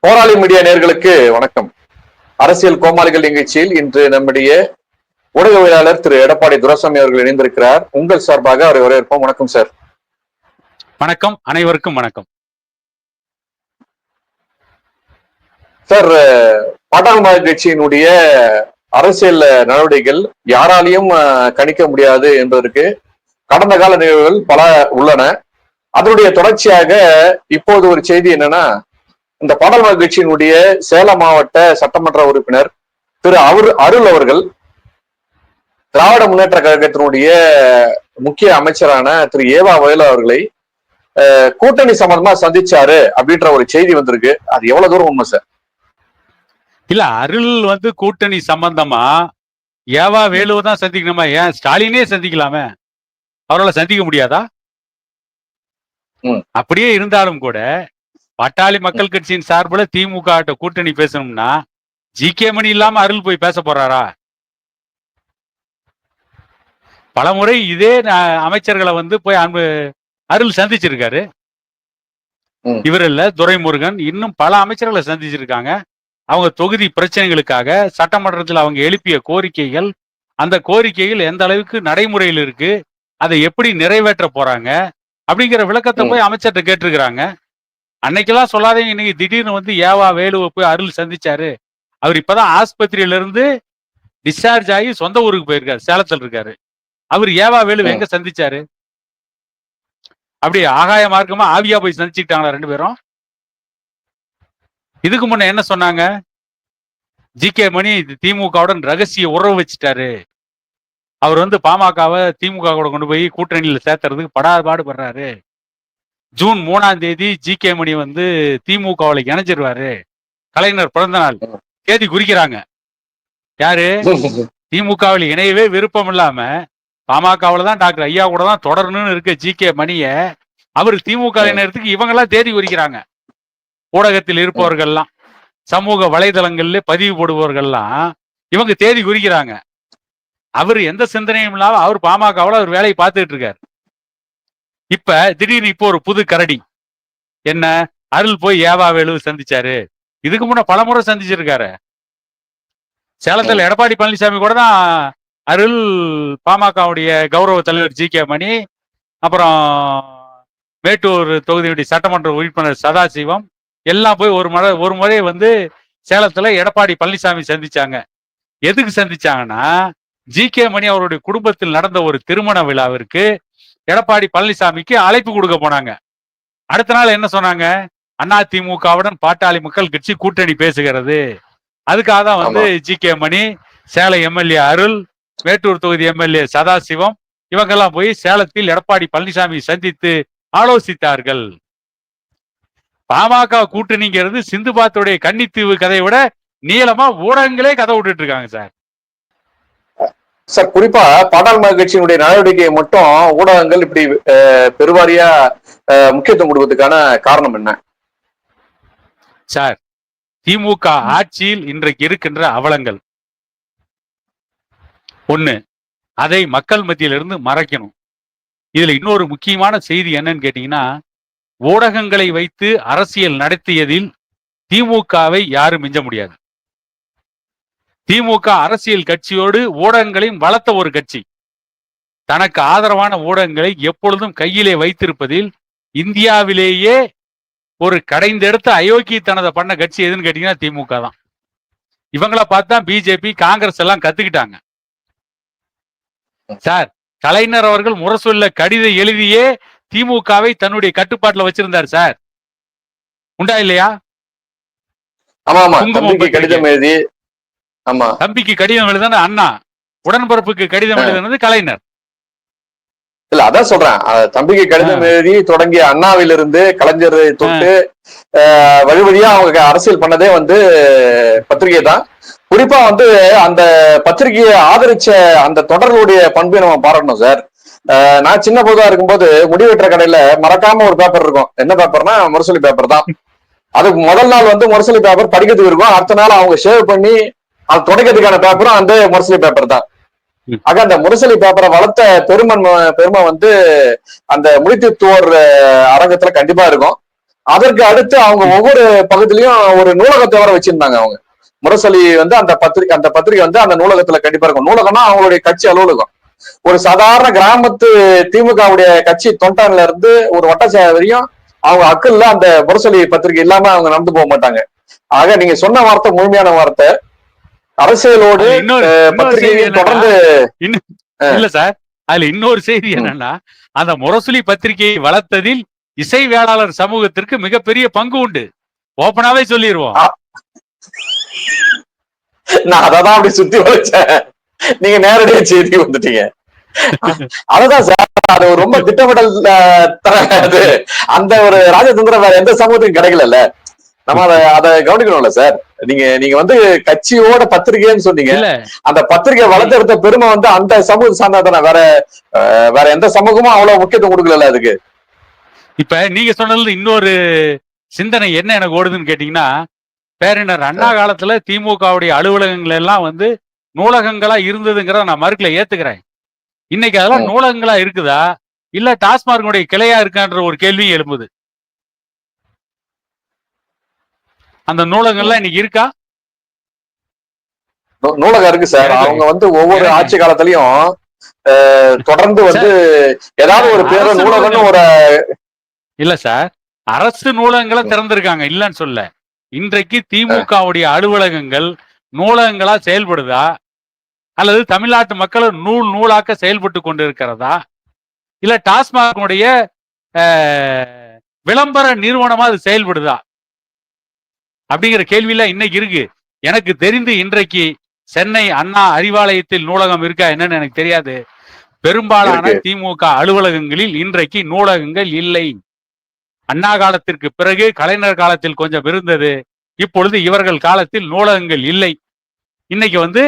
போராளி மீடியா நேயர்களுக்கு வணக்கம். அரசியல் கோமாளிகள் நிகழ்ச்சியில் இன்று நம்முடைய ஊடகவியலாளர் திரு எடப்பாடி துரைசாமி அவர்கள் இணைந்திருக்கிறார். உங்கள் சார்பாக அவரை வரவேற்போம். வணக்கம் சார். வணக்கம், அனைவருக்கும் வணக்கம். சார், பாட்டாளி கட்சியினுடைய அரசியல் நடவடிக்கைகள் யாராலையும் கணிக்க முடியாது என்பதற்கு கடந்த கால நிகழ்வுகள் பல உள்ளன. அதனுடைய தொடர்ச்சியாக இப்போது ஒரு செய்தி என்னன்னா, இந்த பாட்டாளி கட்சியினுடைய சேலம் மாவட்ட சட்டமன்ற உறுப்பினர் திரு அருள் அவர்கள் திராவிட முன்னேற்ற கழகத்தினுடைய முக்கிய அமைச்சரான திரு ஏவா வேலு அவர்களை கூட்டணி சம்பந்தமா சந்திச்சாரு அப்படின்ற ஒரு செய்தி வந்திருக்கு. அது எவ்வளவு தூரம் உண்மை சார்? இல்ல, அருள் கூட்டணி சம்பந்தமா ஏவா வேலுவை தான் சந்திக்கணுமா? ஏன் ஸ்டாலினே சந்திக்கலாமே, அவரால் சந்திக்க முடியாதா? அப்படியே இருந்தாலும் கூட பாட்டாளி மக்கள் கட்சியின் சார்பில் திமுக கூட்டணி பேசணும்னா ஜி.கே. மணி இல்லாம அருள் போய் பேச போறாரா? பலமுறை இதே அமைச்சர்களை போய் அருள் சந்திச்சிருக்காரு. இவர் இல்ல, துரைமுருகன், இன்னும் பல அமைச்சர்களை சந்திச்சிருக்காங்க. அவங்க தொகுதி பிரச்சனைகளுக்காக சட்டமன்றத்தில் அவங்க எழுப்பிய கோரிக்கைகள், அந்த கோரிக்கைகள் எந்த அளவுக்கு நடைமுறையில் இருக்கு, அதை எப்படி நிறைவேற்ற போறாங்க அப்படிங்கிற விளக்கத்தை போய் அமைச்சர்கிட்ட கேட்டிருக்கிறாங்க. அன்னைக்கெல்லாம் சொல்லாதீங்க, இன்னைக்கு திடீர்னு ஏவா வேலுவை போய் அருள் சந்திச்சாரு. அவர் இப்பதான் ஆஸ்பத்திரியில இருந்து டிஸ்சார்ஜ் ஆகி சொந்த ஊருக்கு போயிருக்காரு, சேலத்தில் இருக்காரு. அவர் ஏவா வேலு எங்க சந்திச்சாரு? அப்படி ஆகாய மார்க்கமா ஆவியா போய் சந்திச்சுக்கிட்டாங்களா ரெண்டு பேரும்? இதுக்கு முன்ன என்ன சொன்னாங்க? ஜி.கே. மணி திமுகவுடன் ரகசிய உறவு வச்சுட்டாரு, அவர் பாமகவை திமுக கூட கொண்டு போய் கூட்டணியில சேர்த்துறதுக்கு பாடுபடுறாரு, ஜூன் 3ஆம் தேதி ஜி.கே. மணி திமுகவில் இணைஞ்சிருவாரு, கலைஞர் பிறந்த நாள் தேதி குறிக்கிறாங்க. யாரு? திமுகவில் இணையவே விருப்பம் இல்லாம பாமகவில் தான் டாக்டர் ஐயா கூட தான் தொடரணும்னு இருக்க ஜி.கே. மணிய அவர் திமுக இணையறதுக்கு இவங்கெல்லாம் தேதி குறிக்கிறாங்க. ஊடகத்தில் இருப்பவர்கள்லாம், சமூக வலைதளங்கள்ல பதிவு போடுபவர்கள்லாம் இவங்க தேதி குறிக்கிறாங்க. அவர் எந்த சிந்தனையும் இல்லாம அவர் பாமகவில் அவர் வேலையை பார்த்துட்டு இருக்காரு. இப்ப திடீர்னு இப்போ ஒரு புது கரடி என்ன, அருள் போய் ஏவா வேலு சந்திச்சாரு. இதுக்கு முன்ன பல முறை சந்திச்சிருக்காரு. சேலத்தில் எடப்பாடி பழனிசாமி கூட தான் அருள், பாமகவுடைய கௌரவ தலைவர் ஜி.கே. மணி, அப்புறம் மேட்டூர் தொகுதியுடைய சட்டமன்ற உறுப்பினர் சதாசிவம் எல்லாம் போய் ஒரு முறை சேலத்துல எடப்பாடி பழனிசாமி சந்திச்சாங்க. எதுக்கு சந்திச்சாங்கன்னா, ஜி.கே. மணி அவருடைய குடும்பத்தில் நடந்த ஒரு திருமண விழாவிற்கு எடப்பாடி பழனிசாமிக்கு அழைப்பு கொடுக்க போனாங்க. அடுத்த நாள் என்ன சொன்னாங்க? அதிமுகவுடன் பாட்டாளி மக்கள் கட்சி கூட்டணி பேசுகிறது. அதுக்காக தான் ஜி.கே. மணி, சேலம் எம்எல்ஏ அருள், மேட்டூர் தொகுதி எம்எல்ஏ சதாசிவம் இவங்கெல்லாம் போய் சேலத்தில் எடப்பாடி பழனிசாமி சந்தித்து ஆலோசித்தார்கள். பாமக கூட்டணிங்கிறது சிந்துபாத்துடைய கன்னித்தீவு கதையை விட நீளமா ஊடகங்களே கதை விட்டுட்டு இருக்காங்க சார். சார், குறிப்பா பாட்டாளி கட்சியினுடைய நடவடிக்கையை மட்டும் ஊடகங்கள் இப்படி பெருவாரியா முக்கியத்துவம் கொடுப்பதற்கான காரணம் என்ன சார்? திமுக ஆட்சியில் இன்றைக்கு இருக்கின்ற அவலங்கள் ஒண்ணு, அதை மக்கள் மத்தியிலிருந்து மறைக்கணும். இதுல இன்னொரு முக்கியமான செய்தி என்னன்னு கேட்டீங்கன்னா, ஊடகங்களை வைத்து அரசியல் நடத்தியதில் திமுகவை யாரும் மிஞ்ச முடியாது. திமுக அரசியல் கட்சியோடு ஊடகங்களையும் வளர்த்த ஒரு கட்சி. தனக்கு ஆதரவான ஊடகங்களை எப்பொழுதும் கையிலே வைத்திருப்பதில் இந்தியாவிலேயே ஒரு கடைந்தெடுத்த அயோக்கியத்தனதை பண்ண கட்சி எதுன்னு கேட்டீங்கன்னா திமுக தான். இவங்களை பார்த்தா பிஜேபி, காங்கிரஸ் எல்லாம் கத்துக்கிட்டாங்க. சார், கலைஞர் அவர்கள் முரசொல்ல கடிதம் எழுதியே திமுகவை தன்னுடைய கட்டுப்பாட்டுல வச்சிருந்தார் சார். உண்டா இல்லையா? கடிதம் எழுதி, தம்பிக்கு கடிதம் எழுதுன அண்ணா, உடன்பிறப்புக்கு கடிதம் எழுதுனது கலைஞர். இல்ல, அதான் சொல்றேன், தம்பிக்கு கடிதம் எழுதி தொடங்கிய அண்ணாவிலிருந்து கலைஞர் தொட்டு வழி வழியா அவங்க அரசியல் பண்ணதே பத்திரிகை தான். குறிப்பா அந்த பத்திரிகையை ஆதரிச்ச அந்த தொடர்களுடைய பண்பை நம்ம பாராட்டணும் சார். நான் சின்ன போதா இருக்கும்போது முடிவெற்ற கடையில மறக்காம ஒரு பேப்பர் இருக்கும். என்ன பேப்பர்னா முரசொலி பேப்பர் தான். அதுக்கு முதல் நாள் முரசொலி பேப்பர் படிக்கிறதுக்கு இருக்கும், அடுத்த நாள் அவங்க ஷேவ் பண்ணி அது தொடக்கிறதுக்கான பேப்பரும் அந்த முரசொலி பேப்பர் தான். ஆக அந்த முரசொலி பேப்பரை வளர்த்த பெருமை அந்த முடித்துத்துவோர் அரங்கத்துல கண்டிப்பா இருக்கும். அதற்கு அடுத்து அவங்க ஒவ்வொரு பகுதியிலையும் ஒரு நூலகத்தை வர வச்சிருந்தாங்க. அவங்க முரசொலி வந்து அந்த பத்திரிகை வந்து அந்த நூலகத்துல கண்டிப்பா இருக்கும். நூலகம்னா அவங்களுடைய கட்சி அலுவலகம். ஒரு சாதாரண கிராமத்து திமுகவுடைய கட்சி தொண்டன்ல இருந்து ஒரு வட்டச்சாலை வரையும் அவங்க அக்கல்ல அந்த முரசொலி பத்திரிகை இல்லாம அவங்க நடந்து போக மாட்டாங்க. ஆக நீங்க சொன்ன வார்த்தை முழுமையான வார்த்தை. அரசியலோடு பத்திரிகையை தொடர்ந்து இல்ல சார், அதுல இன்னொரு செய்தி என்னன்னா, அந்த முரசொலி பத்திரிகையை வளர்த்ததில் இசை வேளாளர் சமூகத்திற்கு மிகப்பெரிய பங்கு உண்டு. ஓப்பனாவே சொல்லிடுவோம். நான் அதான் அப்படி சுத்தி வச்சேன், நீங்க நேரடியா செய்தி வந்துட்டீங்க. அதுதான் சார், அது ரொம்ப திட்டமிடல். அது அந்த ஒரு ராஜதந்திரம் வேற எந்த சமூகத்துக்கும் கிடைக்கல. நம்ம அதை கவனிக்கணும்ல சார். நீங்க வந்து கட்சியோட பத்திரிகைன்னு சொன்னீங்க. அந்த பத்திரிகை வளர்த்தெடுத்த பெருமை வந்து அந்த சமூகம் சார்ந்ததானே, வேற எந்த சமூகமும் அவ்வளவு முக்கியத்துவம் கொடுக்கல அதுக்கு. இப்ப நீங்க சொன்னதுல இன்னொரு சிந்தனை என்ன எனக்கு ஓடுதுன்னு கேட்டீங்கன்னா, பேரினர் அண்ணா காலத்துல திமுகவுடைய அலுவலகங்கள் எல்லாம் வந்து நூலகங்களா இருந்ததுங்கிறத நான் மறுக்கல, ஏத்துக்கிறேன். இன்னைக்கு அதெல்லாம் நூலகங்களா இருக்குதா இல்ல டாஸ்மார்க்குடைய கிளையா இருக்கான்ற ஒரு கேள்வியும் எழுப்புது. அந்த நூலகங்கள்லாம் இன்னைக்கு இருக்கா? நூலகம் இருக்கு சார். அவங்க வந்து ஒவ்வொரு ஆட்சி காலத்திலயும் தொடர்ந்து வந்து ஏதாவது ஒரு பேர நூலகம்னு ஒரு இல்ல சார், அரசு நூலகங்களை திறந்திருக்காங்க, இல்லன்னு சொல்ல. இன்றைக்கு திமுகவுடைய அலுவலகங்கள் நூலகங்களா செயல்படுதா அல்லது தமிழ்நாட்டு மக்கள் நூலாக்க செயல்பட்டு கொண்டு இருக்கிறதா இல்ல டாஸ்மார்க்குடைய விளம்பர நிறுவனமா அது செயல்படுதா அப்படிங்கிற கேள்வியில இன்னைக்கு இருக்கு. எனக்கு தெரிந்து இன்றைக்கு சென்னை அண்ணா அறிவாலயத்தில் நூலகம் இருக்கா என்னன்னு எனக்கு தெரியாது. பெரும்பாலான திமுக அலுவலகங்களில் இன்றைக்கு நூலகங்கள் இல்லை. அண்ணா காலத்திற்கு பிறகு கலைஞர் காலத்தில் கொஞ்சம் இருந்தது, இப்பொழுது இவர்கள் காலத்தில் நூலகங்கள் இல்லை. இன்னைக்கு வந்து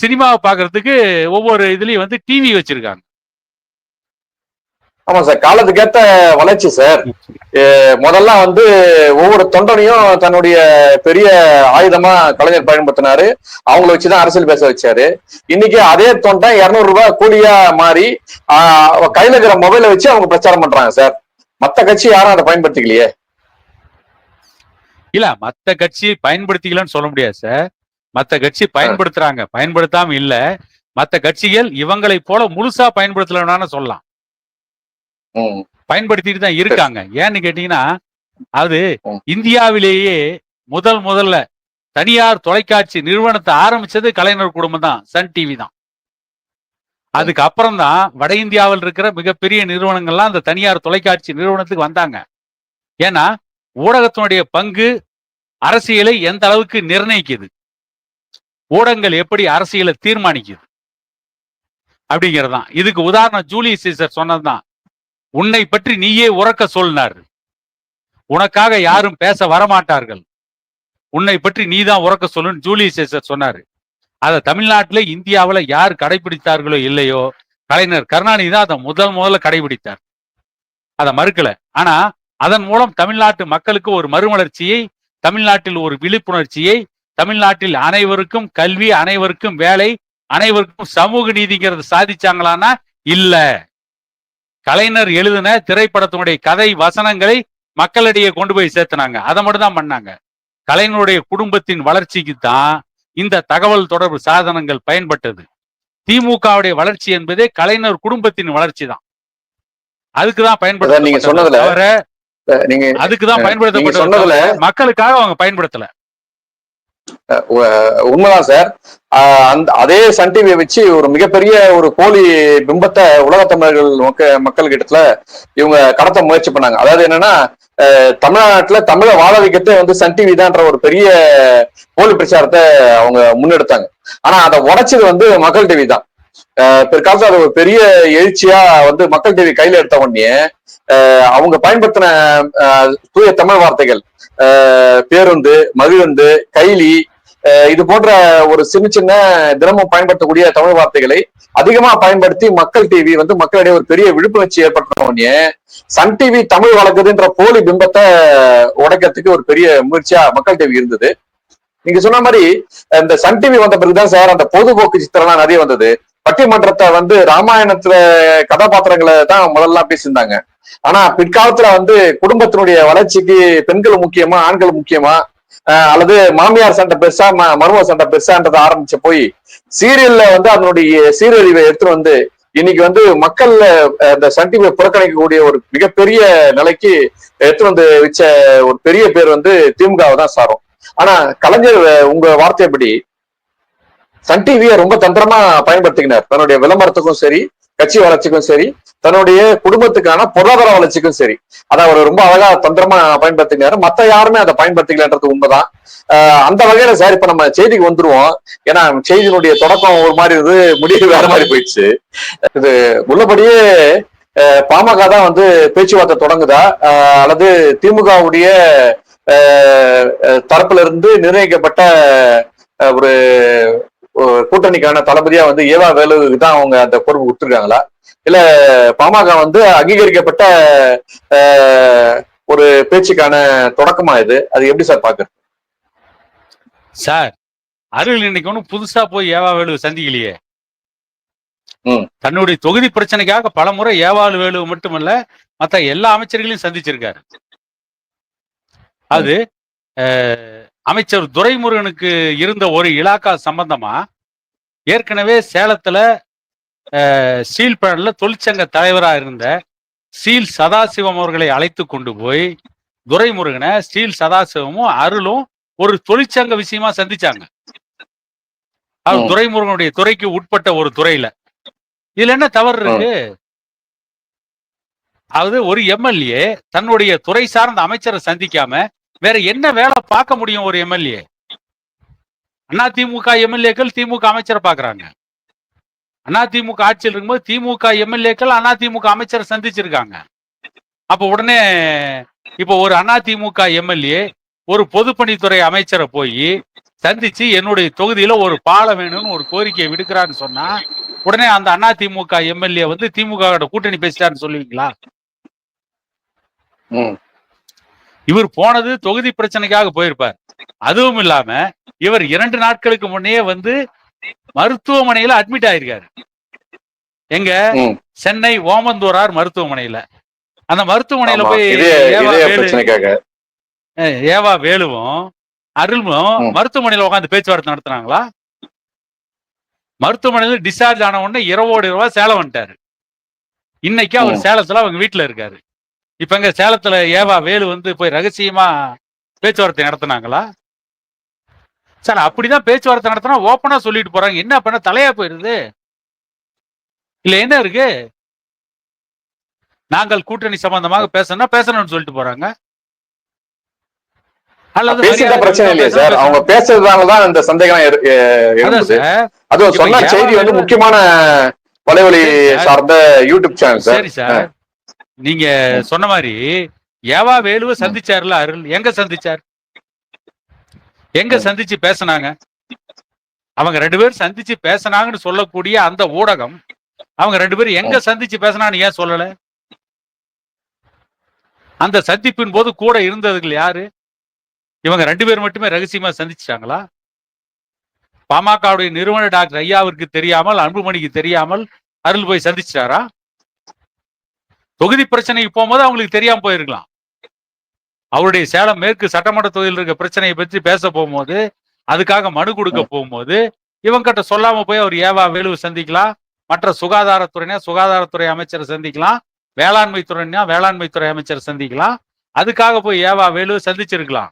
சினிமாவை பாக்குறதுக்கு ஒவ்வொரு இதுலயும் வந்து டிவி வச்சிருக்காங்க. ஆமா சார், காலத்துக்கேத்த வளர்ச்சி சார். முதல்ல வந்து ஒவ்வொரு தொண்டனையும் தன்னுடைய பெரிய ஆயுதமா கலைஞர் பயன்படுத்தினாரு. அவங்கள வச்சுதான் அரசியல் பேச வச்சாரு. இன்னைக்கு அதே தொண்டை 200 ரூபாய் கூலியா மாறி கையில இருக்கிற மொபைலை வச்சு அவங்க பிரச்சாரம் பண்றாங்க சார். மத்த கட்சி யாரும் அதை பயன்படுத்திக்கலையே. இல்ல, மத்த கட்சி பயன்படுத்திக்கலன்னு சொல்ல முடியாது சார். மத்த கட்சி பயன்படுத்துறாங்க, பயன்படுத்தாம இல்ல. மத்த கட்சிகள் இவங்களை போல முழுசா பயன்படுத்தலன்னு சொல்லலாம், பயன்படுத்திட்டு தான் இருக்காங்க. ஏன்னு கேட்டீங்கன்னா, அது இந்தியாவிலேயே முதல்ல தனியார் தொலைக்காட்சி நிறுவனத்தை ஆரம்பிச்சது கலைஞர் குடும்பம் தான், சன் டிவி தான். அதுக்கு அப்புறம் தான் வட இந்தியாவில் இருக்கிற மிகப்பெரிய நிறுவனங்கள்லாம் அந்த தனியார் தொலைக்காட்சி நிறுவனத்துக்கு வந்தாங்க. ஏன்னா ஊடகத்தினுடைய பங்கு அரசியலை எந்த அளவுக்கு நிர்ணயிக்குது, ஊடகங்கள் எப்படி அரசியலை தீர்மானிக்குது அப்படிங்கிறதான். இதுக்கு உதாரணம் ஜூலியஸ் சீசர் சொன்னதுதான். உன்னை பற்றி நீயே உறக்க சொன்னார், உனக்காக யாரும் பேச வரமாட்டார்கள், உன்னை பற்றி நீதான் உறக்க சொல்லுன்னு ஜூலியஸ் சீசர் சொன்னாரு. அதை தமிழ்நாட்டில் இந்தியாவில் யார் கடைபிடித்தார்களோ இல்லையோ, கலைஞர் கருணாநிதி தான் அதை முதல்ல கடைபிடித்தார். அதை மறுக்கல. ஆனா அதன் மூலம் தமிழ்நாட்டு மக்களுக்கு ஒரு மறுமலர்ச்சியை, தமிழ்நாட்டில் ஒரு விழிப்புணர்ச்சியை, தமிழ்நாட்டில் அனைவருக்கும் கல்வி, அனைவருக்கும் வேலை, அனைவருக்கும் சமூக நீதிங்கிறது சாதிச்சாங்களான்னா இல்ல. கலைஞர் எழுதின திரைப்படத்தினுடைய கதை வசனங்களை மக்களிடையே கொண்டு போய் சேர்த்துனாங்க, அதை மட்டும் தான் பண்ணாங்க. கலைஞருடைய குடும்பத்தின் வளர்ச்சிக்கு தான் இந்த தகவல் தொடர்பு சாதனங்கள் பயன்பட்டது. திமுகவுடைய வளர்ச்சி என்பதே கலைஞர் குடும்பத்தின் வளர்ச்சி தான். அதுக்குதான் பயன்படுத்த. நீங்க சொன்னதுல அதுக்குதான் பயன்படுத்தப்பட்ட, மக்களுக்காக அவங்க பயன்படுத்தல. உண்மைதான் சார். அதே சன் டிவியை வச்சு ஒரு மிகப்பெரிய ஒரு போலி பிம்பத்தை உலக தமிழர்கள் மக்கள் கிட்டத்துல இவங்க கடத்த முயற்சி பண்ணாங்க. அதாவது என்னன்னா, தமிழ்நாட்டுல தமிழை வாழ வைக்கிறதே வந்து சன் டிவி தான்ற ஒரு பெரிய போலி பிரச்சாரத்தை அவங்க முன்னெடுத்தாங்க. ஆனா அதை உடைச்சது வந்து மக்கள் டிவி தான். பிற்காலத்துல அது ஒரு பெரிய எழுச்சியா வந்து மக்கள் டிவி கையில எடுத்த உடனே அவங்க பயன்படுத்தின தூய தமிழ் வார்த்தைகள், பேருந்து, மகிழுந்து, கைலி, இது போன்ற ஒரு சின்ன தினமும் பயன்படுத்தக்கூடிய தமிழ் வார்த்தைகளை அதிகமா பயன்படுத்தி மக்கள் டிவி வந்து மக்களிடையே ஒரு பெரிய விழிப்புணர்ச்சி ஏற்பட்ட உடனே சன் டிவி தமிழ் வளர்க்குதுன்ற போலி பிம்பத்தை உடைக்கிறதுக்கு ஒரு பெரிய முயற்சியா மக்கள் டிவி இருந்தது. நீங்க சொன்ன மாதிரி இந்த சன் டிவி வந்த பிறகுதான் சார் அந்த பொதுபோக்கு சித்திரம்லாம் நிறைய வந்தது. பட்டிமன்றத்தை வந்து ராமாயணத்துல கதாபாத்திரங்களை தான் முதல்ல பேசியிருந்தாங்க. ஆனா பிற்காலத்துல வந்து குடும்பத்தினுடைய வளர்ச்சிக்கு பெண்கள் முக்கியமா ஆண்கள் முக்கியமா அல்லது மாமியார் சண்டை பெருசா மருமக சண்டை பெருசான்றதை ஆரம்பிச்ச போய் சீரியல்ல வந்து அதனுடைய சீரழிவை எடுத்துட்டு வந்து இன்னைக்கு வந்து மக்கள் இந்த சன் டிவியை புறக்கணிக்கக்கூடிய ஒரு மிகப்பெரிய நிலைக்கு எடுத்து வந்து வச்ச ஒரு பெரிய பேர் வந்து திமுகவை தான் சாரும். ஆனா கலைஞர் உங்க வார்த்தைப்படி சன் டிவியை ரொம்ப தந்திரமா பயன்படுத்திக்கினார். தன்னுடைய விளம்பரத்துக்கும் சரி, கட்சி வளர்ச்சிக்கும் சரி, தன்னுடைய குடும்பத்துக்கான பொருளாதார வளர்ச்சிக்கும் சரி, அதை அவர் ரொம்ப அழகா தந்திரமா பயன்படுத்தினாரு. மத்த யாருமே அதை பயன்படுத்திக்கலன்றது உண்மைதான். அந்த வகையில சார் இப்ப நம்ம செய்திக்கு வந்துருவோம். ஏன்னா செய்தியினுடைய தொடக்கம் ஒரு மாதிரி இருந்து முடிவு வேற மாதிரி போயிடுச்சு. இது உள்ளபடியே பாமக தான் வந்து பேச்சுவார்த்தை தொடங்குதா அல்லது திமுகவுடைய தரப்புல இருந்து நிர்ணயிக்கப்பட்ட ஒரு கூட்டணிக்கான தளபதியா வந்து ஏவா வேலுவுக்கு தான் அவங்க அந்த பொறுப்பு கொடுத்துருக்காங்களா, இல்ல பாமக வந்து அங்கீகரிக்கப்பட்ட ஒரு பேச்சுக்கான தொடக்கமா இது? அது எப்படி சார் பாக்குறது? சார் அருள் இன்னைக்கு ஒன்னும் புதுசா போய் ஏவா வேலு சந்திக்கலையே. தன்னுடைய தொகுதி பிரச்சனைக்காக பல முறை ஏவாள் வேலு மட்டுமல்ல மற்ற எல்லா அமைச்சர்களையும் சந்திச்சிருக்காரு. அது அமைச்சர் துரைமுருகனுக்கு இருந்த ஒரு இலாக்கா சம்பந்தமா ஏற்கனவே சேலத்துல ஸ்டீல் பிளான்ட்ல தொழிற்சங்க தலைவராக இருந்த ஸ்டீல் சதாசிவம் அவர்களை அழைத்து கொண்டு போய் துரைமுருகனை ஸ்டீல் சதாசிவமும் அருளும் ஒரு தொழிற்சங்க விஷயமா சந்திச்சாங்க. அவர் துரைமுருகனுடைய துறைக்கு உட்பட்ட ஒரு துறையில. இதுல என்ன தவறு இருக்கு? அதாவது ஒரு எம்எல்ஏ தன்னுடைய துறை சார்ந்த அமைச்சரை சந்திக்காம வேற என்ன வேலை பார்க்க முடியும்? ஒரு எம்எல்ஏ அதிமுக எம்எல்ஏக்கள் திமுக அமைச்சரை பாக்குறாங்க. அதிமுக ஆட்சியில் இருக்கும்போது திமுக எம்எல்ஏக்கள் அதிமுக அமைச்சரை சந்திச்சிருக்காங்க. அப்ப உடனே இப்ப ஒரு அதிமுக எம்எல்ஏ ஒரு பொதுப்பணித்துறை அமைச்சரை போய் சந்திச்சு என்னுடைய தொகுதியில ஒரு பாலம் வேணும்னு ஒரு கோரிக்கையை விடுக்கிறான்னு சொன்னா உடனே அந்த அதிமுக எம்எல்ஏ வந்து திமுக கூட்டணி பேசிட்டாருன்னு சொல்லுவீங்களா? இவர் போனது தொகுதி பிரச்சனைக்காக போயிருப்பார். அதுவும் இல்லாம இவர் 2 நாட்களுக்கு முன்னே வந்து மருத்துவமனையில அட்மிட் ஆயிருக்காரு. எங்க? சென்னை ஓமந்தூரார் மருத்துவமனையில. அந்த மருத்துவமனையில போய் ஏவா வேலுவும் அருளும் மருத்துவமனையில உட்காந்து பேச்சுவார்த்தை நடத்தினாங்களா? மருத்துவமனையில டிஸ்சார்ஜ் ஆன உடனே இரவோடு இரவா சேலம் வந்துட்டாரு. இன்னைக்கு அவர் சேலத்துல அவங்க வீட்டுல இருக்காரு. இப்ப எங்க சேலத்துல ஏவா வேலு வந்து போய் ரகசியமா பேச்சுவார்த்தை நடத்தினாங்களா? சார் அப்படிதான் பேச்சுவார்த்தை நடத்தினா ஓப்பனா சொல்லிட்டு போறாங்க. என்ன பண்ண தலையா போயிருது? இல்ல என்ன இருக்கு? நாங்கள் கூட்டணி சம்பந்தமாக பேசணும்னு சொல்லிட்டு போறாங்க. அல்லது பிரச்சனை இல்லையா சார்? அவங்க பேசுறதுனாலதான் இந்த சந்தேகம். அது சொன்ன செய்தி வந்து முக்கியமான வலைவலி சார்ந்த யூடியூப் சேனல். சரி சார், நீங்க சொன்ன மாதிரி ஏவா வேலுவை சந்திச்சாருல அருள். எங்க சந்திச்சார்? எங்க சந்திச்சு பேசினாங்க? அவங்க 2 பேரும் சந்திச்சு பேசினாங்கன்னு சொல்லக்கூடிய அந்த ஊடகம் அவங்க 2 பேரும் எங்க சந்திச்சு பேசினான்னு ஏன் சொல்லல? அந்த சந்திப்பின் போது கூட இருந்ததுகள் யாரு? இவங்க 2 பேர் மட்டுமே ரகசியமா சந்திச்சாங்களா? பாமகவுடைய நிறுவனர் டாக்டர் ஐயாவிற்கு தெரியாமல், அன்புமணிக்கு தெரியாமல் அருள் போய் சந்திச்சாரா? தொகுதி பிரச்சனைக்கு போகும்போது அவங்களுக்கு தெரியாம போயிருக்கலாம். அவருடைய சேலம் மேற்கு சட்டமன்ற தொகுதியில் இருக்க பிரச்சனையை பற்றி பேச போகும்போது, அதுக்காக மனு கொடுக்க போகும்போது இவங்க கிட்ட சொல்லாம போய் அவர் ஏவா வேலுவை சந்திக்கலாம், மற்ற சுகாதாரத்துறை அமைச்சரை சந்திக்கலாம், வேளாண்மை துறை அமைச்சரை சந்திக்கலாம். அதுக்காக போய் ஏவா வேலுவை சந்திச்சிருக்கலாம்.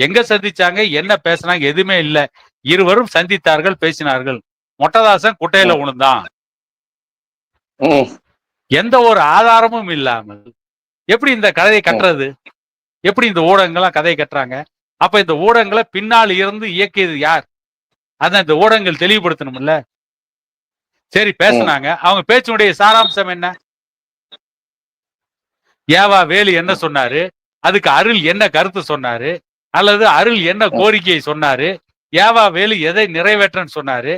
எங்க சந்திச்சாங்க? என்ன பேசினாங்க? எதுவுமே இல்ல. இருவரும் சந்தித்தார்கள், பேசினார்கள். மொட்டதாசன் குட்டையில உழுந்தான். எந்த ஒரு ஆதாரமும் இல்லாமல் எப்படி இந்த கதையை கட்டுறது? எப்படி இந்த ஊடகங்கள்லாம் கதையை கட்டுறாங்க? அப்ப இந்த ஊடகங்களை பின்னால் இருந்து இயக்கியது யார்? அதான் இந்த ஊடகங்கள் தெளிவுபடுத்தணும்ல. சரி, பேசினாங்க. அவங்க பேச்சுடைய சாராம்சம் என்ன? ஏவா வேலு என்ன சொன்னாரு? அதுக்கு அருள் என்ன கருத்து சொன்னாரு? அல்லது அருள் என்ன கோரிக்கையை சொன்னாரு? ஏவா வேலு எதை நிறைவேற்றன்னு சொன்னாரு?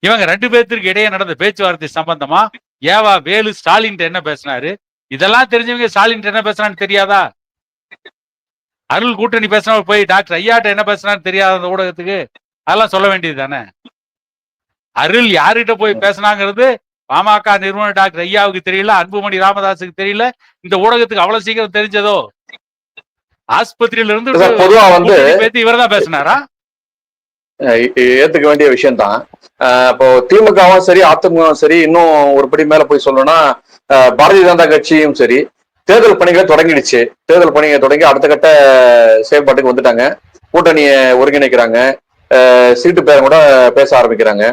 இவங்க 2 பேர்த்திற்கு இடையே நடந்த பேச்சுவார்த்தை சம்பந்தமா ஏவா வேலு ஸ்டாலின் என்ன பேசினாரு? இதெல்லாம் தெரிஞ்சவங்க ஸ்டாலின் என்ன பேசுறான்னு தெரியாதா? அருள் கூட்டணி பேசினவர் போய் டாக்டர் ஐயாட்ட என்ன பேசுறான்னு தெரியாத அந்த ஊடகத்துக்கு? அதெல்லாம் சொல்ல வேண்டியது தானே. அருள் யார்கிட்ட போய் பேசினாங்கிறது பாமக நிறுவனர் டாக்டர் ஐயாவுக்கு தெரியல, அன்புமணி ராமதாஸுக்கு தெரியல, இந்த ஊடகத்துக்கு அவ்வளவு சீக்கிரம் தெரிஞ்சதோ? ஆஸ்பத்திரியில இருந்து பொதுவா வந்து பேசி இவர்தான் பேசினாரா? ஏத்துக்க வேண்டிய விஷயம் தான். இப்போ திமுகவும் சரி அதிமுகவும் சரி, இன்னும் ஒருபடி மேல போய் சொல்லணும்னா பாரதிய ஜனதா கட்சியும் சரி, தேர்தல் பணிகளை தொடங்கிடுச்சு. தேர்தல் பணிகளை தொடங்கி அடுத்த கட்ட செயல்பாட்டுக்கு வந்துட்டாங்க. கூட்டணியை ஒருங்கிணைக்கிறாங்க, சீட்டு பேரம் கூட பேச ஆரம்பிக்கிறாங்க.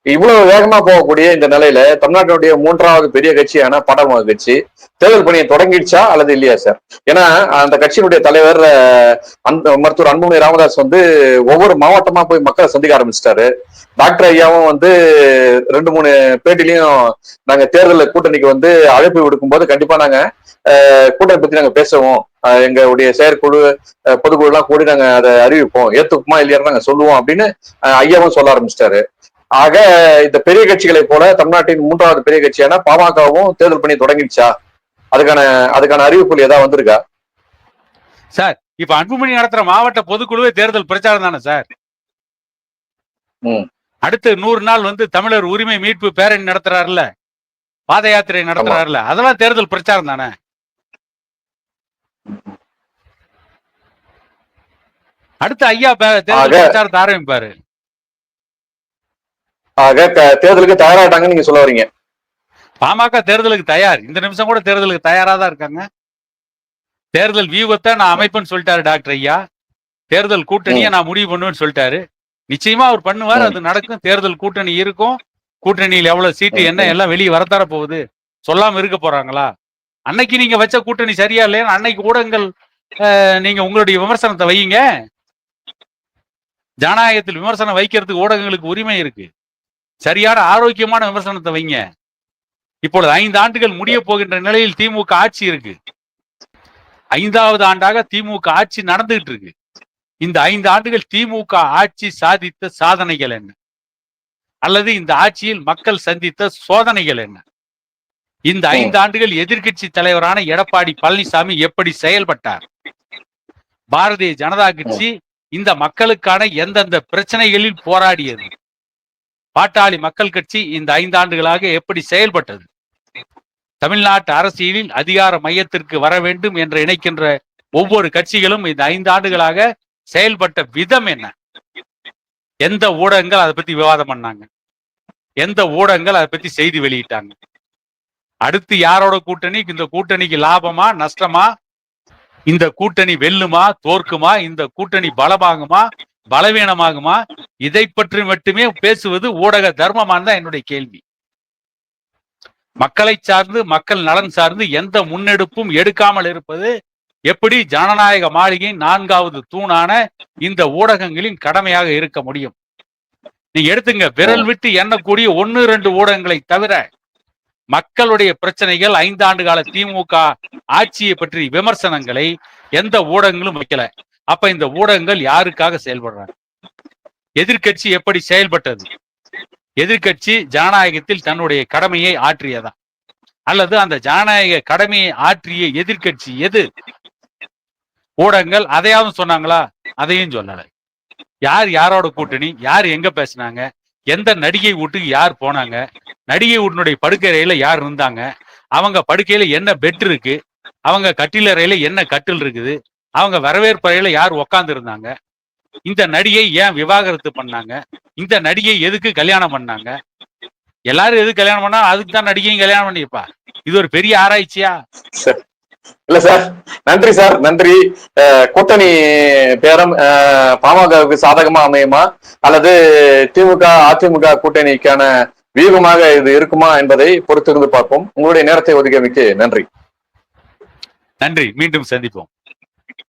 இவ்வளவு வேகமா போகக்கூடிய இந்த நிலையில தமிழ்நாட்டினுடைய 3வது பெரிய கட்சியான பாட்டாளி கட்சி தேர்தல் பணியை தொடங்கிடுச்சா அல்லது இல்லையா சார்? ஏன்னா அந்த கட்சியினுடைய தலைவர் மருத்துவர் அன்புமணி ராமதாஸ் வந்து ஒவ்வொரு மாவட்டமா போய் மக்களை சந்திக்க ஆரம்பிச்சிட்டாரு. டாக்டர் ஐயாவும் வந்து 2-3 பேட்டிலையும் நாங்க தேர்தல் கூட்டணிக்கு வந்து அழைப்பு விடுக்கும் போது கண்டிப்பா நாங்க கூட்டணி பத்தி நாங்க பேசுவோம், எங்களுடைய செயற்குழு பொதுக்குழு எல்லாம் கூடி நாங்க அதை அறிவிப்போம், ஏத்துக்குமா இல்லையா நாங்க சொல்லுவோம் அப்படின்னு ஐயாவும் சொல்ல ஆரம்பிச்சிட்டாரு. ஆக இந்த பெரிய கட்சிகளை போல தமிழ்நாட்டின் 3வது பெரிய கட்சியான பாமகவும் தேர்தல் பணி தொடங்கிடுச்சா? அதுக்கான அறிவிப்புகள் ஏதாவது வந்திருக்கா சார்? இப்ப அன்புமணி நடத்துற மாவட்ட பொதுக்குழுவே தேர்தல் பிரச்சாரம் தானே சார்? அடுத்து 100 நாள் வந்து தமிழர் உரிமை மீட்பு பேரணி நடத்துறாருல, பாத யாத்திரை நடத்துறாருல, அதெல்லாம் தேர்தல் பிரச்சாரம் தானே? அடுத்து ஐயா தேர்தல் பிரச்சாரத்தை ஆரம்பிப்பாரு. ஆக தேர்தலுக்கு தயாராட்டாங்கன்னு நீங்க சொல்ல வரீங்க? பாமக தேர்தலுக்கு தயார். இந்த நிமிஷம் கூட தேர்தலுக்கு தயாரா தான் இருக்காங்க. தேர்தல் வியூகத்தை நான் அமைப்புன்னு சொல்லிட்டாரு டாக்டர் ஐயா. தேர்தல் கூட்டணியை நான் முடிவு பண்ணுவேன்னு சொல்லிட்டாரு. நிச்சயமா அவர் பண்ணுவார், அது நடக்கும். தேர்தல் கூட்டணி இருக்கும். கூட்டணியில் எவ்வளவு சீட்டு என்ன எல்லாம் வெளியே வரத்தர போகுது, சொல்லாம இருக்க போறாங்களா? அன்னைக்கு நீங்க வச்ச கூட்டணி சரியா இல்லையா? அன்னைக்கு ஊடகங்கள் நீங்க உங்களுடைய விமர்சனத்தை வையுங்க. ஜனநாயகத்தில் விமர்சனம் வைக்கிறதுக்கு ஊடகங்களுக்கு உரிமை இருக்கு. சரியான ஆரோக்கியமான விமர்சனத்தை வைங்க. இப்பொழுது 5 ஆண்டுகள் முடிய போகின்ற நிலையில் திமுக ஆட்சி இருக்கு. 5வது ஆண்டாக திமுக ஆட்சி நடந்துகிட்டு இருக்கு. இந்த 5 ஆண்டுகள் திமுக ஆட்சி சாதித்த சாதனைகள் என்ன, அல்லது இந்த ஆட்சியில் மக்கள் சந்தித்த சோதனைகள் என்ன? இந்த 5 ஆண்டுகள் எதிர்கட்சி தலைவரான எடப்பாடி பழனிசாமி எப்படி செயல்பட்டார்? பாரதிய ஜனதா கட்சி இந்த மக்களுக்கான எந்தெந்த பிரச்சனைகளில் போராடியது? பாட்டாளி மக்கள் கட்சி இந்த 5 ஆண்டுகளாக எப்படி செயல்பட்டது? தமிழ்நாட்டு அரசியலில் அதிகார மையத்திற்கு வர வேண்டும் என்று நினைக்கின்ற ஒவ்வொரு கட்சிகளும் இந்த 5 ஆண்டுகளாக செயல்பட்ட விதம் என்ன? எந்த ஊடகங்கள் அதை பத்தி விவாதம் பண்ணாங்க? எந்த ஊடகங்கள் அதை பத்தி செய்தி வெளியிட்டாங்க? அடுத்து யாரோட கூட்டணி? இந்த கூட்டணிக்கு லாபமா நஷ்டமா? இந்த கூட்டணி வெல்லுமா தோற்குமா? இந்த கூட்டணி பலமாகுமா பலவீனமாகுமா? இதை பற்றி மட்டுமே பேசுவது ஊடக தர்மமான் தான் என்னுடைய கேள்வி. மக்களை சார்ந்து மக்கள் நலன் சார்ந்து எந்த முன்னெடுப்பும் எடுக்காமல் இருப்பது எப்படி ஜனநாயக மாளிகையின் 4வது தூணான இந்த ஊடகங்களின் கடமையாக இருக்க முடியும்? நீங்க எடுத்துங்க, விரல் விட்டு எண்ணக்கூடிய 1-2 ஊடகங்களை தவிர மக்களுடைய பிரச்சனைகள், 5 ஆண்டு கால திமுக ஆட்சியை பற்றி விமர்சனங்களை எந்த ஊடகங்களும் வைக்கல. அப்ப இந்த ஊடகங்கள் யாருக்காக செயல்படுறாங்க? எதிர்கட்சி எப்படி செயல்பட்டது? எதிர்கட்சி ஜனநாயகத்தில் தன்னுடைய கடமையை ஆற்றியதா, அல்லது அந்த ஜனநாயக கடமையை ஆற்றிய எதிர்கட்சி எது? ஊடகங்கள் அதையாவது சொன்னாங்களா? அதையும் சொல்லல. யார் யாரோட கூட்டணி, யார் எங்க பேசினாங்க, எந்த நடிகை வீட்டுக்கு யார் போனாங்க, நடிகை வீட்டினுடைய படுக்கறையில யார் இருந்தாங்க, அவங்க படுக்கையில என்ன பெட் இருக்கு, அவங்க கட்டிலறையில என்ன கட்டில் இருக்குது, அவங்க வரவேற்பறையில யார் உக்காந்து இருந்தாங்க, இந்த நடிகை ஏன் விவாகரத்து பண்ணாங்க, இந்த நடிகை எதுக்கு கல்யாணம் பண்ணாங்க, எல்லாரும் எதுக்கு கல்யாணம் பண்ணா அதுக்கு தான் நடிகையும் கல்யாணம் பண்ணிருப்பா. இது ஒரு பெரிய ஆராய்ச்சியா? இல்ல சார், நன்றி சார், நன்றி. கூட்டணி பேரம் பாமகவுக்கு சாதகமா அமையுமா அல்லது திமுக அதிமுக கூட்டணிக்கான வியூகமாக இது இருக்குமா என்பதை பொறுத்திருந்து பார்ப்போம். உங்களுடைய நேரத்தை ஒதுக்கியமைக்கு நன்றி. நன்றி. மீண்டும் சந்திப்போம்.